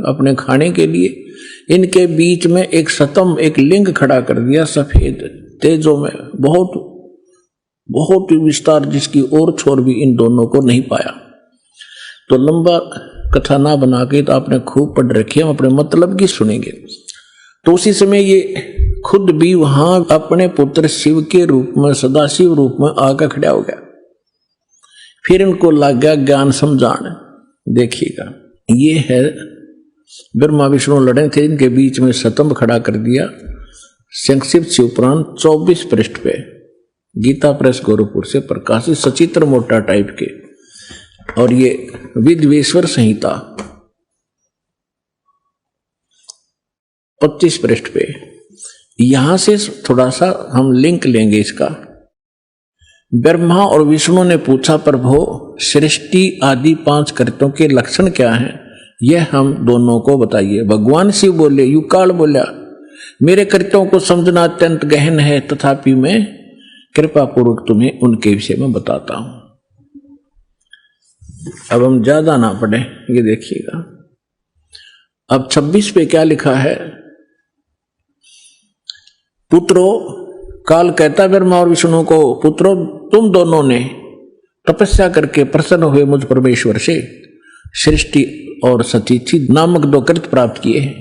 अपने खाने के लिए। इनके बीच में एक स्तंभ, एक लिंग खड़ा कर दिया सफेद तेजों में, बहुत बहुत विस्तार, जिसकी और छोर भी इन दोनों को नहीं पाया। तो लंबा कथा ना बना के, तो आपने खूब पढ़ रखी है, हम अपने मतलब की सुनेंगे। तो उसी समय ये खुद भी वहां अपने पुत्र शिव के रूप में, सदाशिव रूप में आकर खड़ा हो गया। फिर इनको लग गया ज्ञान समझाने। देखिएगा, ये है ब्रह्मा विष्णु लड़े थे, इनके बीच में स्तंभ खड़ा कर दिया। संक्षिप्त शिवपुराण 24 पृष्ठ पे, गीता प्रेस गोरखपुर से प्रकाशित, सचित्र मोटा टाइप के। और ये विद्वेश्वर संहिता 25 पृष्ठ पे। यहां से थोड़ा सा हम लिंक लेंगे इसका। ब्रह्मा और विष्णु ने पूछा, प्रभु सृष्टि आदि 5 कृत्यों के लक्षण क्या हैं, यह हम दोनों को बताइए। भगवान शिव बोले, युकाल बोला, मेरे कृत्यों को समझना अत्यंत गहन है, तथापि मैं कृपा पूर्वक तुम्हें उनके विषय में बताता हूं। अब हम ज्यादा ना पढ़े, ये देखिएगा। अब 26 पे क्या लिखा है, पुत्रो, काल कहता ब्रह्मा और विष्णु को, पुत्रो तुम दोनों ने तपस्या करके प्रसन्न हुए मुझ परमेश्वर से सृष्टि और सतीथि नामक 2 कृत्य प्राप्त किए हैं,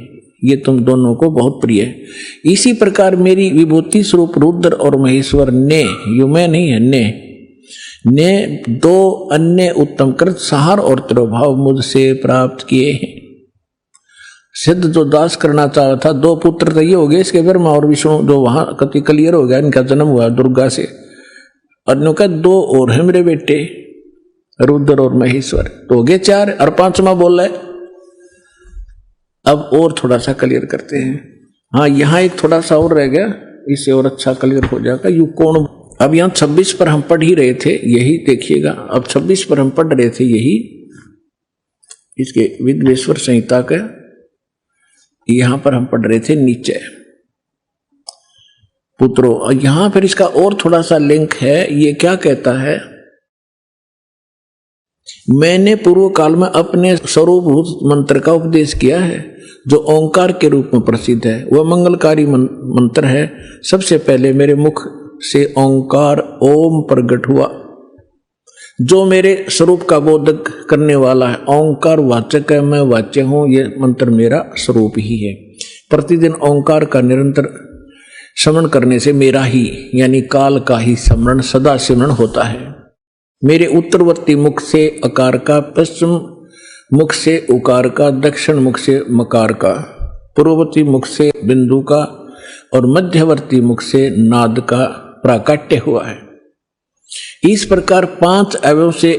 ये तुम दोनों को बहुत प्रिय है। इसी प्रकार मेरी विभूति स्वरूप रुद्र और महेश्वर ने, यू मैं नहीं है, ने 2 अन्य उत्तम कृत सहार और तिरोभाव मुझसे प्राप्त किए हैं। सिद्ध जो दास करना चाहा था, 2 पुत्र तो ये हो गए इसके, ब्रह्मा और विष्णु, जो वहां कति क्लियर हो गया, इनका जन्म हुआ दुर्गा से। अन्यों का 2 और है मेरे बेटे, रुद्र और महेश्वर, तो हो गए 4, और 5वां बोल रहा है। अब और थोड़ा सा क्लियर करते हैं। हाँ, यहां एक थोड़ा सा और रह गया, इससे और अच्छा क्लियर हो जाएगा। यू कौन, अब यहां 26 पर हम पढ़ ही रहे थे, यही देखिएगा। अब 26 पर हम पढ़ रहे थे, यही इसके विद्वेश्वर संहिता का, यहां पर हम पढ़ रहे थे नीचे, पुत्रो। यहां फिर इसका और थोड़ा सा लिंक है। ये क्या कहता है, मैंने पूर्व काल में अपने स्वरूपभूत मंत्र का उपदेश किया है, जो ओंकार के रूप में प्रसिद्ध है। वह मंगलकारी मंत्र है। सबसे पहले मेरे मुख से ओंकार ओम प्रकट हुआ, जो मेरे स्वरूप का बोधक करने वाला है। ओंकार वाचक है, मैं वाच्य हूं, यह मंत्र मेरा स्वरूप ही है। प्रतिदिन ओंकार का निरंतर स्मरण करने से मेरा ही, यानी काल का ही स्मरण सदा स्मरण होता है। मेरे उत्तरवर्ती मुख से अकार का, पश्चिम मुख से उकार का, दक्षिण मुख से मकार का, पूर्ववर्ती मुख से बिंदु का और मध्यवर्ती मुख से नाद का प्राकट्य हुआ है। इस प्रकार 5 अवयव से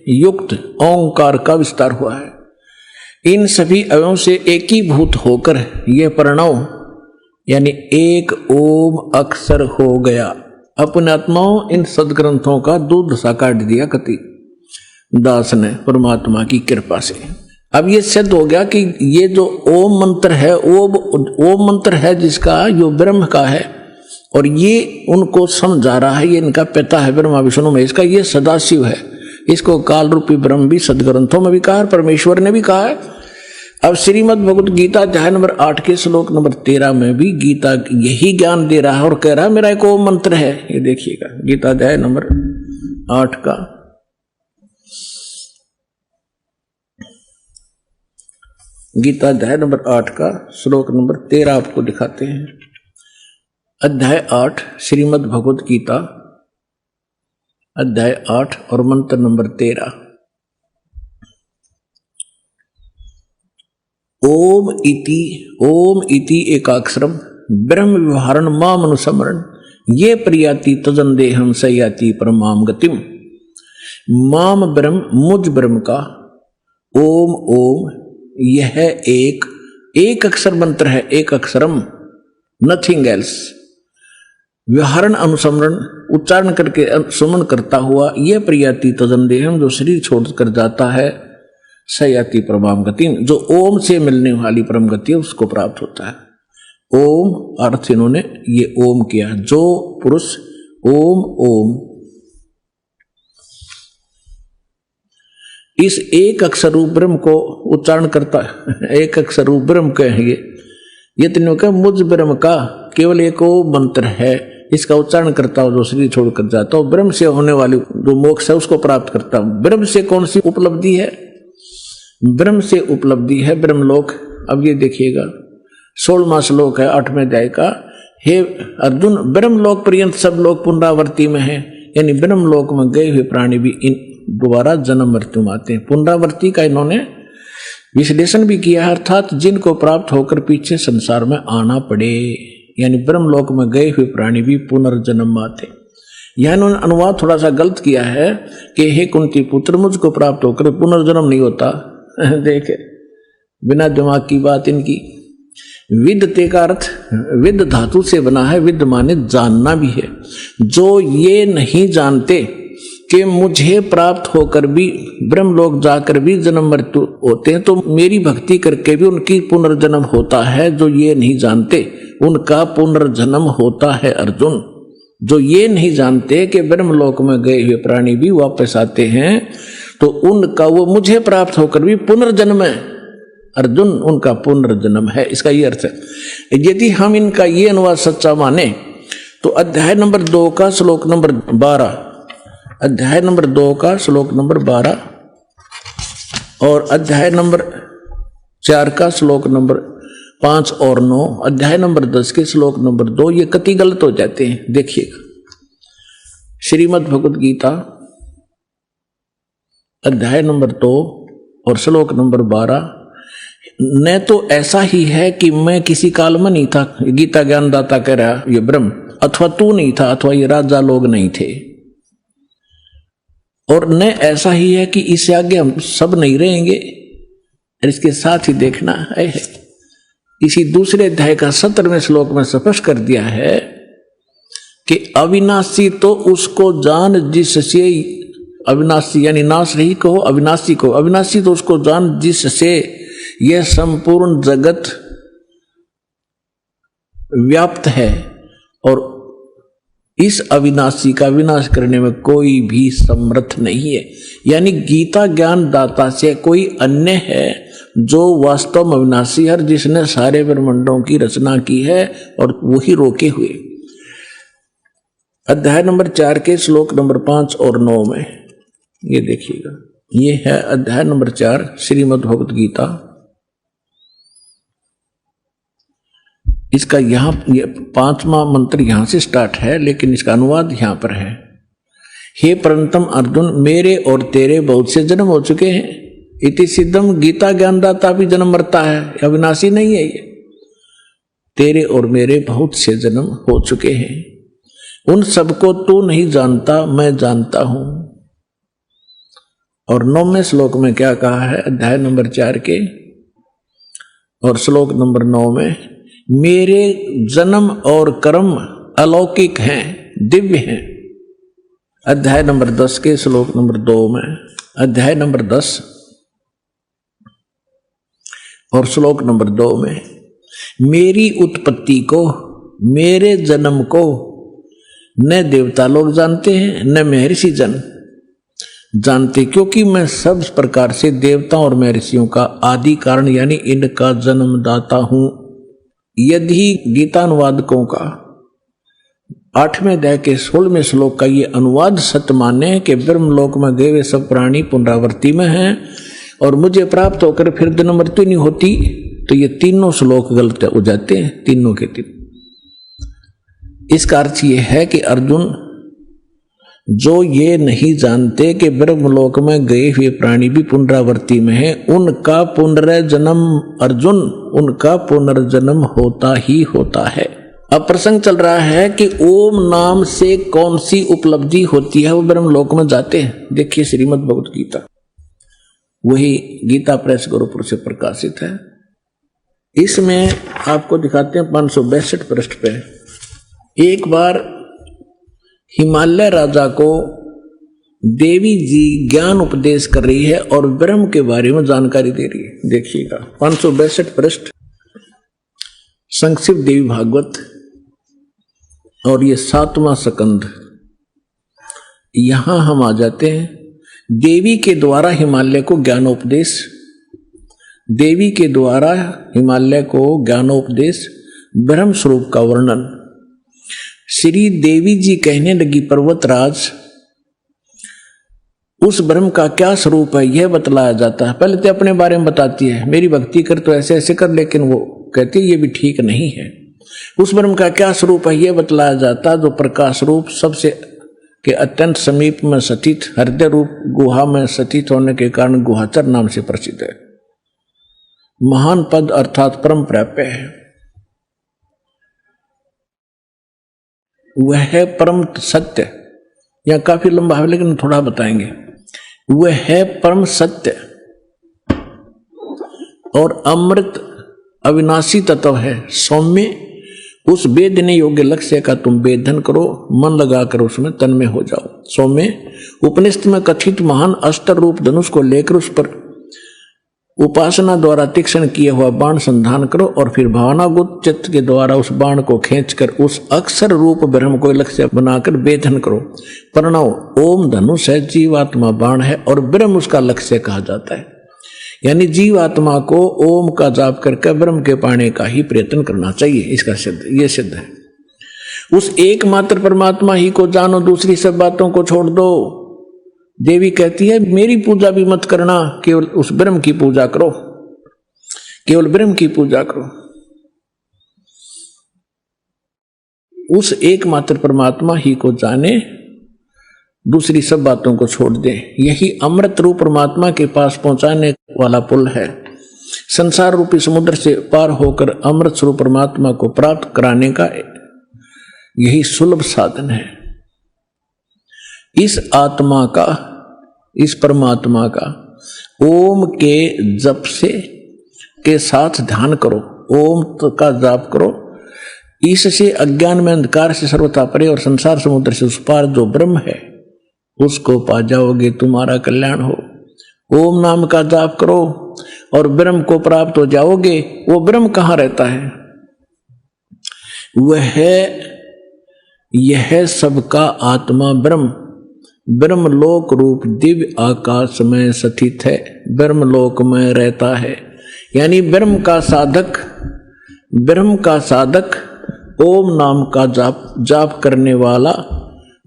युक्त ओंकार का विस्तार हुआ है। इन सभी अवयवों से एकीभूत होकर यह प्रणव यानी एक ओम अक्षर हो गया। अपने आत्माओं इन सदग्रंथों का दूध सा काट दिया कति दास ने परमात्मा की कृपा से। अब ये सिद्ध हो गया कि ये जो ओम मंत्र है, ओम मंत्र है जिसका जो ब्रह्म का है, और ये उनको समझा रहा है, ये इनका पिता है ब्रह्मा विष्णु महेश का, ये सदाशिव है। इसको काल रूपी ब्रह्म भी सदग्रंथों में भी कहा है, परमेश्वर ने भी कहा है। अब श्रीमद् भगवत गीता अध्याय नंबर 8 के श्लोक नंबर 13 में भी गीता यही ज्ञान दे रहा है और कह रहा है मेरा एक ओम मंत्र है। ये देखिएगा, गीता अध्याय नंबर 8 का गीता अध्याय नंबर 8 का श्लोक नंबर 13 आपको दिखाते हैं। अध्याय 8 श्रीमद् भगवत गीता अध्याय 8 और मंत्र नंबर 13। ओम इति एकाक्षरम ब्रह्म व्यवहारण माम अनुसमरण ये प्रियाति तजन देहम सयाति परमाम गतिम। माम ब्रह्म, मुझ ब्रह्म का ओम ओम, यह एक अक्षर मंत्र है, एक अक्षरम, नथिंग एल्स। व्यवहारण अनुसमरण, उच्चारण करके सुमन करता हुआ, यह प्रियाति तजन देहम, जो शरीर छोड़कर जाता है, सयाति परमाम गति, जो ओम से मिलने वाली परम गति है उसको प्राप्त होता है। ओम अर्थ इन्होंने ये ओम किया, जो पुरुष ओम ओम इस एक अक्षर रूप ब्रह्म को उच्चारण करता है, एक अक्षर रूप ब्रह्म कहेंगे ये तीनों का मुझ ब्रह्म का केवल एक मंत्र है, इसका उच्चारण करता हो जो शरीर छोड़कर जाता हो, ब्रह्म से होने वाली जो मोक्ष है उसको प्राप्त करता हूं। ब्रह्म से कौन सी उपलब्धि है? ब्रह्म से उपलब्धि है ब्रह्मलोक। अब ये देखिएगा 16वां श्लोक है 8वें अध्याय का। हे अर्जुन, ब्रह्मलोक पर्यंत सब लोग पुनरावृत्ति में है, यानी ब्रह्मलोक में गए हुए प्राणी भी इन दोबारा जन्म मृत्यु में आते हैं। पुनरावृत्ति का इन्होंने विश्लेषण भी किया है, अर्थात जिनको प्राप्त होकर पीछे संसार में आना पड़े, यानी ब्रह्मलोक में गए हुए प्राणी भी पुनर्जन्म आते। यह इन्होंने अनुवाद थोड़ा सा गलत किया है कि हे कुंती पुत्र, मुझको प्राप्त होकर पुनर्जन्म नहीं होता। देखे बिना दिमाग की बात इनकी। विद्यते का अर्थ विद धातु से बना है, विद माने जानना भी है। जो ये नहीं जानते कि मुझे प्राप्त होकर भी ब्रह्मलोक जाकर भी जन्म मृत्यु होते हैं, तो मेरी भक्ति करके भी उनकी पुनर्जन्म होता है। जो ये नहीं जानते उनका पुनर्जन्म होता है अर्जुन। जो ये नहीं जानते कि ब्रह्मलोक में गए हुए प्राणी भी वापस आते हैं, तो उनका वो मुझे प्राप्त होकर भी पुनर्जन्म है अर्जुन, उनका पुनर्जन्म है। इसका ये अर्थ है। यदि हम इनका ये अनुवाद सच्चा माने तो अध्याय नंबर 2 का श्लोक नंबर 12, अध्याय नंबर 2 का श्लोक नंबर 12 और अध्याय नंबर 4 का श्लोक नंबर 5 और 9, अध्याय नंबर 10 के श्लोक नंबर 2 ये कति गलत हो जाते हैं। देखिएगा श्रीमद् भगवद गीता अध्याय नंबर 2 और श्लोक नंबर 12। न तो ऐसा ही है कि मैं किसी काल में नहीं था, गीता ज्ञानदाता कह रहा ये ब्रह्म, अथवा तू नहीं था, अथवा ये राजा लोग नहीं थे, और न ऐसा ही है कि इससे आगे हम सब नहीं रहेंगे। और इसके साथ ही देखना है इसी दूसरे अध्याय का 17वें श्लोक में स्पष्ट कर दिया है कि अविनाशी तो उसको जान जिससे, अविनाशी यानी नाश रही को अविनाशी को, अविनाशी तो उसको जान जिससे यह संपूर्ण जगत व्याप्त है, और इस अविनाशी का विनाश करने में कोई भी समर्थ नहीं है। यानी गीता ज्ञान दाता से कोई अन्य है जो वास्तव में अविनाशी है, जिसने सारे ब्रह्मांडों की रचना की है और वही रोके हुए। अध्याय नंबर 4 के श्लोक नंबर 5 और 9 में ये देखिएगा, ये है अध्याय नंबर 4 श्रीमद् भगवद गीता। इसका यहां 5वां मंत्र यहां से स्टार्ट है, लेकिन इसका अनुवाद यहां पर है। हे परंतम अर्जुन, मेरे और तेरे बहुत से जन्म हो चुके हैं। इति सिद्धम, गीता ज्ञानदाता भी जन्म मरता है, अविनाशी नहीं है ये। तेरे और मेरे बहुत से जन्म हो चुके हैं, उन सबको तू नहीं जानता, मैं जानता हूं। और 9वें श्लोक में क्या कहा है, अध्याय नंबर 4 के और श्लोक नंबर 9 में, मेरे जन्म और कर्म अलौकिक हैं, दिव्य हैं। अध्याय नंबर 10 के श्लोक नंबर 2 में, अध्याय नंबर 10 और श्लोक नंबर 2 में, मेरी उत्पत्ति को, मेरे जन्म को न देवता लोग जानते हैं न महर्षि जन जानते, क्योंकि मैं सब प्रकार से देवताओं और महर्षियों का आदि कारण यानी इनका जन्मदाता हूं। यदि गीतानुवादकों का 8वें अध्याय के 16वें श्लोक का ये अनुवाद सत्य माने कि ब्रह्मलोक में गए वे सब प्राणी पुनरावृत्ति में हैं और मुझे प्राप्त होकर फिर जन्म मृत्यु नहीं होती, तो ये तीनों श्लोक गलत हो जाते हैं, तीनों के तीन। इसका अर्थ ये है कि अर्जुन, जो ये नहीं जानते कि ब्रह्मलोक में गए हुए प्राणी भी पुनरावृत्ति में है, उनका पुनर्जन्म अर्जुन, उनका पुनर्जन्म होता ही होता है। अब प्रसंग चल रहा है कि ओम नाम से कौन सी उपलब्धि होती है, वो ब्रह्मलोक में जाते हैं। देखिए श्रीमद् भगवद गीता, वही गीता प्रेस गुरुपुर से प्रकाशित है। इसमें आपको दिखाते हैं 562 पृष्ठ पे, एक बार हिमालय राजा को देवी जी ज्ञान उपदेश कर रही है और ब्रह्म के बारे में जानकारी दे रही है। देखिएगा 562 पृष्ठ, संक्षिप्त देवी भागवत, और ये 7वां स्कंद। यहां हम आ जाते हैं देवी के द्वारा हिमालय को ज्ञानोपदेश, देवी के द्वारा हिमालय को ज्ञानोपदेश, ब्रह्म स्वरूप का वर्णन। श्री देवी जी कहने लगी, पर्वतराज उस ब्रह्म का क्या स्वरूप है यह बतलाया जाता है। पहले तो अपने बारे में बताती है, मेरी भक्ति कर तो ऐसे ऐसे कर, लेकिन वो कहती है ये भी ठीक नहीं है। उस ब्रह्म का क्या स्वरूप है यह बतलाया जाता है, जो प्रकाश रूप सबसे के अत्यंत समीप में स्थित हृदय रूप गुहा में स्थित होने के कारण गुहाचर नाम से प्रसिद्ध है। महान पद अर्थात परम प्राप्य है। वह है परम सत्य। यह काफी लंबा है लेकिन थोड़ा बताएंगे। वह है परम सत्य और अमृत अविनाशी तत्व है। सौम्य उस वेदने योग्य लक्ष्य का तुम वेदन करो, मन लगाकर उसमें तन्मय हो जाओ। सौम्य उपनिषद में कथित महान अस्त्र रूप धनुष को लेकर उस पर उपासना द्वारा तीक्ष्ण किया हुआ बाण संधान करो और फिर भावनागुत चित्त के द्वारा उस बाण को खींचकर उस अक्षर रूप ब्रह्म को लक्ष्य बनाकर वेदन करो। प्रणव ओम धनुष है, जीवात्मा बाण है और ब्रह्म उसका लक्ष्य कहा जाता है। यानी जीवात्मा को ओम का जाप करके ब्रह्म के पाने का ही प्रयत्न करना चाहिए। इसका सिद्ध, ये सिद्ध है। उस एकमात्र परमात्मा ही को जानो, दूसरी सब बातों को छोड़ दो। देवी कहती है मेरी पूजा भी मत करना, केवल उस ब्रह्म की पूजा करो, केवल ब्रह्म की पूजा करो। उस एकमात्र परमात्मा ही को जाने, दूसरी सब बातों को छोड़ दे। यही अमृत रूप परमात्मा के पास पहुंचाने वाला पुल है। संसार रूपी समुद्र से पार होकर अमृत स्वरूप परमात्मा को प्राप्त कराने का यही सुलभ साधन है। इस आत्मा का, इस परमात्मा का ओम के जप से के साथ ध्यान करो, ओम का जाप करो। इससे अज्ञान में अंधकार से सर्वथा परे और संसार समुद्र से उस पार जो ब्रह्म है उसको पा जाओगे, तुम्हारा कल्याण हो। ओम नाम का जाप करो और ब्रह्म को प्राप्त हो जाओगे। वो ब्रह्म कहाँ रहता है? वह है, यह सबका आत्मा ब्रह्म, ब्रह्मलोक रूप दिव्य आकाश में स्थित है, ब्रह्मलोक में रहता है। यानी ब्रह्म का साधक, ब्रह्म का साधक ओम नाम का जाप करने वाला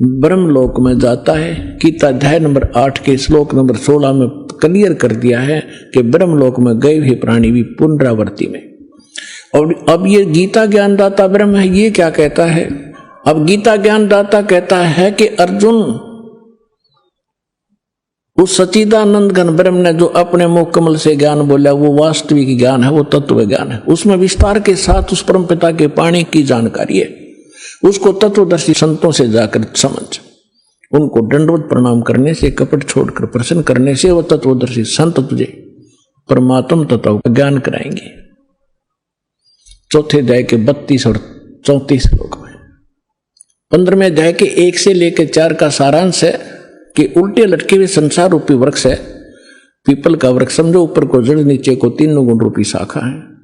ब्रह्मलोक में जाता है। गीता अध्याय नंबर 8 के श्लोक नंबर 16 में क्लियर कर दिया है कि ब्रह्मलोक में गए हुए प्राणी भी पुनरावृत्ति में। और अब ये गीता ज्ञानदाता ब्रह्म है, ये क्या कहता है? अब गीता ज्ञानदाता कहता है कि अर्जुन, उस सच्चिदानंद घन ब्रह्म ने जो अपने मुख कमल से ज्ञान बोला वो वास्तविक ज्ञान है, वो तत्व ज्ञान है। उसमें विस्तार के साथ उस परम पिता के पाणी की जानकारी है। उसको तत्वदर्शी संतों से जाकर समझ, उनको दंडवत प्रणाम करने से, कपट छोड़कर प्रसन्न करने से वो तत्वदर्शी संत तुझे परमात्म तत्व का ज्ञान कराएंगे। चौथे अध्याय के 32 और 34 श्लोक में। 15वें अध्याय के 1 से लेकर 4 का सारांश है कि उल्टे लटके हुए संसार रूपी वृक्ष है, पीपल का वृक्ष समझो, ऊपर को जड़ नीचे को 3 गुण रूपी शाखा है।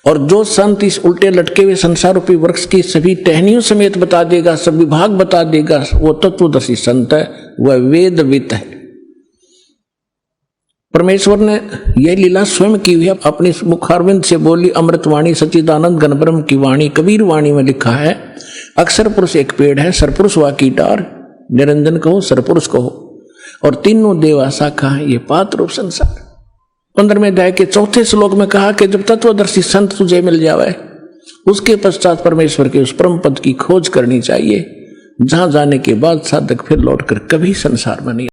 और जो संत इस उल्टे लटके हुए संसार रूपी वृक्ष की सभी टहनियों समेत बता देगा, सब विभाग बता देगा, वो तत्वदर्शी संत है, वह वेदवित है। परमेश्वर ने यह लीला स्वयं की हुई है, अपने मुखारविंद से बोली अमृतवाणी सच्चिदानंद घन ब्रह्म की वाणी। कबीर वाणी में लिखा है, अक्षर पुरुष एक पेड़ है, सरपुरुष वा की डार, निरंजन कहो सरपुरुष कहो, और तीनों देवा शाखा है, ये पात्र रूप संसार। 15वें अध्याय के 4 श्लोक में कहा कि जब तत्वदर्शी संत तुझे मिल जावे, उसके पश्चात परमेश्वर के उस परम पद की खोज करनी चाहिए, जहां जाने के बाद साधक फिर लौटकर कभी संसार में नहीं